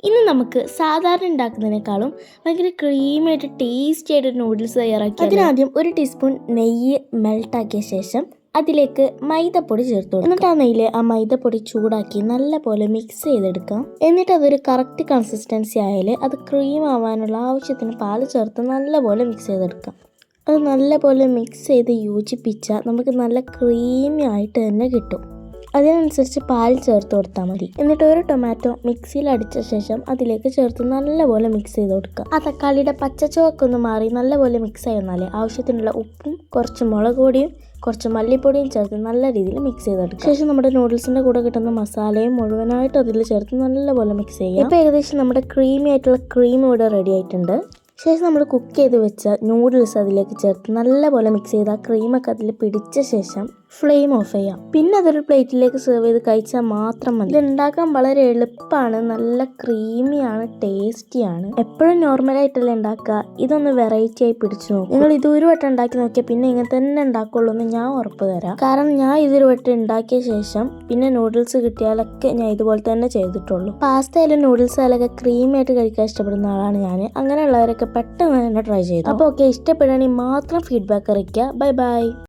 ഇന്ന് നമുക്ക് സാധാരണ ഉണ്ടാക്കുന്നതിനേക്കാളും ഭയങ്കര ക്രീമായിട്ട് ടേസ്റ്റി ആയിട്ട് നൂഡിൽസ് തയ്യാറാക്കി. അതിനാദ്യം ഒരു ടീസ്പൂൺ നെയ്യ് മെൽട്ടാക്കിയ ശേഷം അതിലേക്ക് മൈദപ്പൊടി ചേർത്തു കൊടുക്കും. എന്നിട്ട് ആ നെയ്യിൽ ആ മൈദപ്പൊടി ചൂടാക്കി നല്ലപോലെ മിക്സ് ചെയ്തെടുക്കാം. എന്നിട്ട് അതൊരു കറക്റ്റ് കൺസിസ്റ്റൻസി ആയാൽ അത് ക്രീം ആവാനുള്ള ആവശ്യത്തിന് പാൽ ചേർത്ത് നല്ലപോലെ മിക്സ് ചെയ്തെടുക്കാം. അത് നല്ലപോലെ മിക്സ് ചെയ്ത് യോജിപ്പിച്ചാൽ നമുക്ക് നല്ല ക്രീമി ആയിട്ട് തന്നെ കിട്ടും. അതിനനുസരിച്ച് പാൽ ചേർത്ത് കൊടുത്താൽ മതി. എന്നിട്ട് ഒരു ടൊമാറ്റോ മിക്സിയിൽ അടിച്ച ശേഷം അതിലേക്ക് ചേർത്ത് നല്ലപോലെ മിക്സ് ചെയ്ത് കൊടുക്കുക. ആ തക്കാളിയുടെ പച്ചച്ചുവയൊക്കെ ഒന്ന് മാറി നല്ലപോലെ മിക്സ് ചെയ്യുന്നാൽ ആവശ്യത്തിനുള്ള ഉപ്പും കുറച്ച് മുളക് പൊടിയും കുറച്ച് മല്ലിപ്പൊടിയും ചേർത്ത് നല്ല രീതിയിൽ മിക്സ് ചെയ്തെടുക്കുക. ശേഷം നമ്മുടെ നൂഡിൽസിൻ്റെ കൂടെ കിട്ടുന്ന മസാലയും മുഴുവനായിട്ട് അതിൽ ചേർത്ത് നല്ലപോലെ മിക്സ് ചെയ്യുക. ഇപ്പോൾ ഏകദേശം നമ്മുടെ ക്രീമി ആയിട്ടുള്ള ക്രീം ഇവിടെ റെഡി ആയിട്ടുണ്ട്. ശേഷം നമ്മൾ കുക്ക് ചെയ്ത് വെച്ച നൂഡിൽസ് അതിലേക്ക് ചേർത്ത് നല്ലപോലെ മിക്സ് ചെയ്ത് ആ ക്രീമൊക്കെ അതിൽ പിടിച്ച ശേഷം ഫ്ലെയിം ഓഫ് ചെയ്യാം. പിന്നെ അതൊരു പ്ലേറ്റിലേക്ക് സെർവ് ചെയ്ത് കഴിച്ചാൽ മാത്രം മതി. ഇത് ഉണ്ടാക്കാൻ വളരെ എളുപ്പമാണ്, നല്ല ക്രീമിയാണ്, ടേസ്റ്റിയാണ്. എപ്പോഴും നോർമലായിട്ടല്ലേ ഉണ്ടാക്കുക, ഇതൊന്ന് വെറൈറ്റി ആയി പിടിച്ചു നോക്കും. നിങ്ങൾ ഇതൊരു വട്ടം ഉണ്ടാക്കി നോക്കിയാൽ പിന്നെ ഇങ്ങനെ തന്നെ ഉണ്ടാക്കുള്ളൂ എന്ന് ഞാൻ ഉറപ്പ് തരാം. കാരണം ഞാൻ ഇതൊരു വട്ടം ഉണ്ടാക്കിയ ശേഷം പിന്നെ നൂഡിൽസ് കിട്ടിയാലൊക്കെ ഞാൻ ഇതുപോലെ തന്നെ ചെയ്തിട്ടുള്ളൂ. പാസ്ത ആയാലും നൂഡിൽസ് ആയാലൊക്കെ ക്രീമി ആയിട്ട് കഴിക്കാൻ ഇഷ്ടപ്പെടുന്ന ആളാണ് ഞാൻ. അങ്ങനെയുള്ളവരൊക്കെ പെട്ടെന്ന് തന്നെ ട്രൈ ചെയ്തു. അപ്പോൾ ഓക്കെ, ഇഷ്ടപ്പെടുകയാണെങ്കിൽ മാത്രം ഫീഡ്ബാക്ക് അറിയിക്കുക. Bye bye.